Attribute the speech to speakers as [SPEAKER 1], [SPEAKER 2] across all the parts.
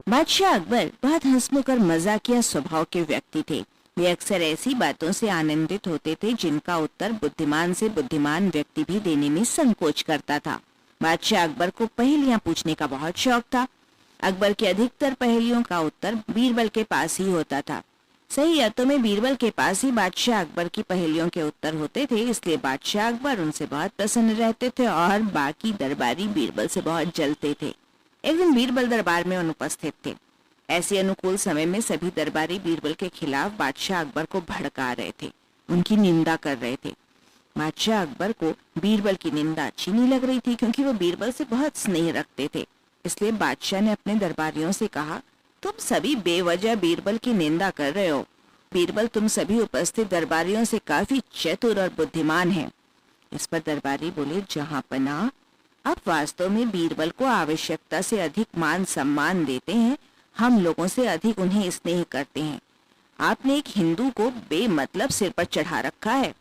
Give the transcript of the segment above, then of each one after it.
[SPEAKER 1] बादशाह अकबर बहुत हंसमुख और मजाकिया स्वभाव के व्यक्ति थे। वे अक्सर ऐसी बातों से आनंदित होते थे जिनका उत्तर बुद्धिमान से बुद्धिमान व्यक्ति भी देने में संकोच करता था। बादशाह अकबर को पहेलियां पूछने का बहुत शौक था। अकबर के अधिकतर पहेलियों का उत्तर बीरबल के पास ही होता था। सही अर्थों में बीरबल के पास ही बादशाह अकबर की पहेलियों के उत्तर होते थे, इसलिए बादशाह अकबर उनसे बहुत प्रसन्न रहते थे और बाकी दरबारी बीरबल से बहुत जलते थे। एक दिन बीरबल दरबार में अनुपस्थित थे। ऐसे अनुकूल समय में सभी दरबारी बीरबल के खिलाफ बादशाह अकबर को भड़का रहे थे, उनकी निंदा कर रहे थे। बादशाह अकबर को बीरबल की निंदा अच्छी नहीं लग रही थी, क्योंकि वो बीरबल से बहुत स्नेह रखते थे। इसलिए बादशाह ने अपने दरबारियों से कहा, तुम सभी बेवजह बीरबल की निंदा कर रहे हो। बीरबल तुम सभी उपस्थित दरबारियों से काफी चतुर और बुद्धिमान है। इस पर दरबारी बोले, जहां पना, आप वास्तव में बीरबल को आवश्यकता से अधिक मान सम्मान देते हैं, हम लोगों से अधिक उन्हें स्नेह करते हैं। आपने एक हिंदू को बेमतलब सिर पर चढ़ा रखा है।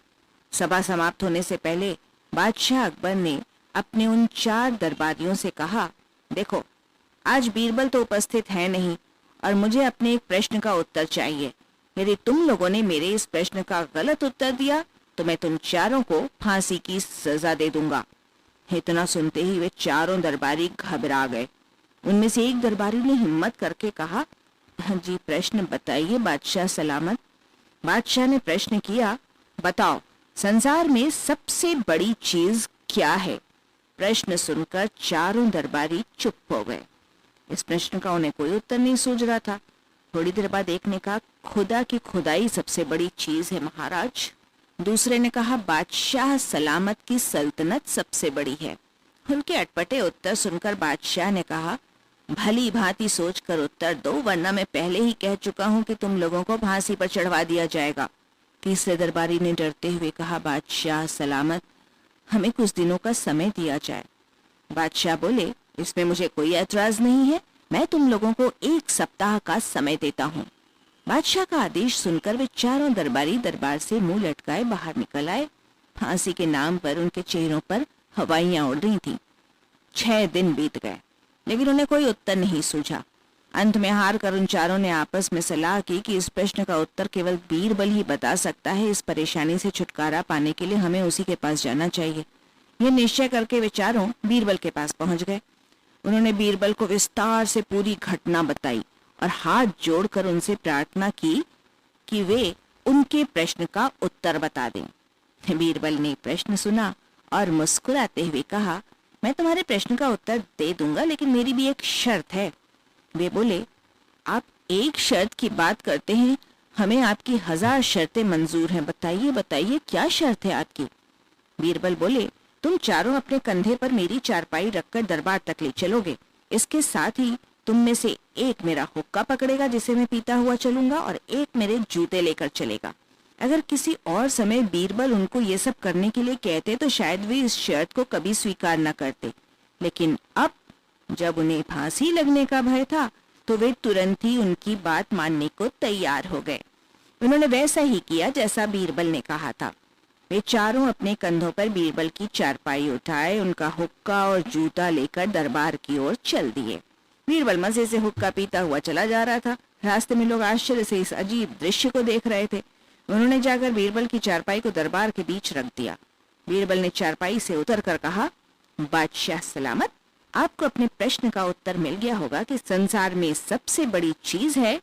[SPEAKER 1] सभा समाप्त होने से पहले बादशाह अकबर ने अपने उन 4 दरबारियों से कहा, देखो, आज बीरबल तो उपस्थित है नहीं और मुझे अपने एक प्रश्न का उत्तर चाहिए। यदि तुम लोगों ने मेरे इस प्रश्न का गलत उत्तर दिया तो मैं तुम चारों को फांसी की सजा दे दूंगा। इतना सुनते ही वे चारों दरबारी घबरा गए। उनमें से एक दरबारी ने हिम्मत करके कहा, जी प्रश्न बताइए बादशाह सलामत। बादशाह ने प्रश्न किया, बताओ संसार में सबसे बड़ी चीज क्या है। प्रश्न सुनकर चारों दरबारी चुप हो गए। इस प्रश्न का उन्हें कोई उत्तर नहीं सूझ रहा था। थोड़ी देर बाद एक ने कहा, खुदा की खुदाई सबसे बड़ी चीज है महाराज। दूसरे ने कहा, बादशाह सलामत की सल्तनत सबसे बड़ी है। उनके अटपटे उत्तर सुनकर बादशाह ने कहा, भली भांति सोचकर उत्तर दो, वरना मैं पहले ही कह चुका हूं कि तुम लोगों को फांसी पर चढ़वा दिया जाएगा। तीसरे दरबारी ने डरते हुए कहा, बादशाह सलामत, हमें कुछ दिनों का समय दिया जाए। बादशाह बोले, इसमें मुझे कोई ऐतराज नहीं है, मैं तुम लोगों को 1 सप्ताह का समय देता हूँ। बादशाह का आदेश सुनकर वे चारों दरबारी दरबार से मुंह लटकाए बाहर निकल आए। फांसी के नाम पर उनके चेहरों पर हवाइयां उड़ रही थीं। 6 दिन बीत गए, लेकिन उन्हें कोई उत्तर नहीं सूझा। अंत में हार कर उन चारों ने आपस में सलाह की कि इस प्रश्न का उत्तर केवल बीरबल ही बता सकता है। इस परेशानी से छुटकारा पाने के लिए हमें उसी के पास जाना चाहिए। यह निश्चय करके वे चारों बीरबल के पास पहुंच गए। उन्होंने बीरबल को विस्तार से पूरी घटना बताई और हाथ जोड़कर उनसे प्रार्थना की कि वे उनके प्रश्न का उत्तर बता दें। बीरबल ने प्रश्न सुना और मुस्कुराते हुए कहा, मैं तुम्हारे प्रश्न का उत्तर दे दूंगा, लेकिन मेरी भी एक शर्त है। वे बोले, आप एक शर्त की बात करते हैं, हमें आपकी 1000 शर्तें मंजूर हैं। बताइए बताइए, क्या शर्त है आपकी। बीरबल बोले, तुम चारों अपने कंधे पर मेरी चारपाई रखकर दरबार तक ले चलोगे। इसके साथ ही तुम में से एक मेरा हुक्का पकड़ेगा जिसे मैं पीता हुआ चलूंगा, और एक मेरे जूते लेकर चलेगा। अगर किसी और समय बीरबल उनको ये सब करने के लिए कहते तो शायद वे इस शर्त को कभी स्वीकार न करते, लेकिन अब जब उन्हें फांसी लगने का भय था तो वे तुरंत ही उनकी बात मानने को तैयार हो गए। उन्होंने वैसा ही किया जैसा बीरबल ने कहा था। वे चारों अपने कंधों पर बीरबल की चारपाई उठाए, उनका हुक्का और जूता लेकर दरबार की ओर चल दिए। बीरबल मजे से हुक्का पीता हुआ चला जा रहा था। रास्ते में लोग आश्चर्य से इस अजीब दृश्य को देख रहे थे। उन्होंने जाकर बीरबल की चारपाई को दरबार के बीच रख दिया। बीरबल ने चारपाई से उतरकर कहा, बादशाह सलामत, आपको अपने प्रश्न का उत्तर मिल गया होगा कि संसार में सबसे बड़ी चीज है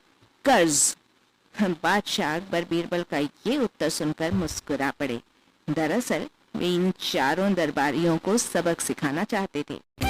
[SPEAKER 1] कर्ज। बादशाह अकबर बीरबल का ये उत्तर सुनकर मुस्कुरा पड़े। दरअसल वे इन चारों दरबारियों को सबक सिखाना चाहते थे।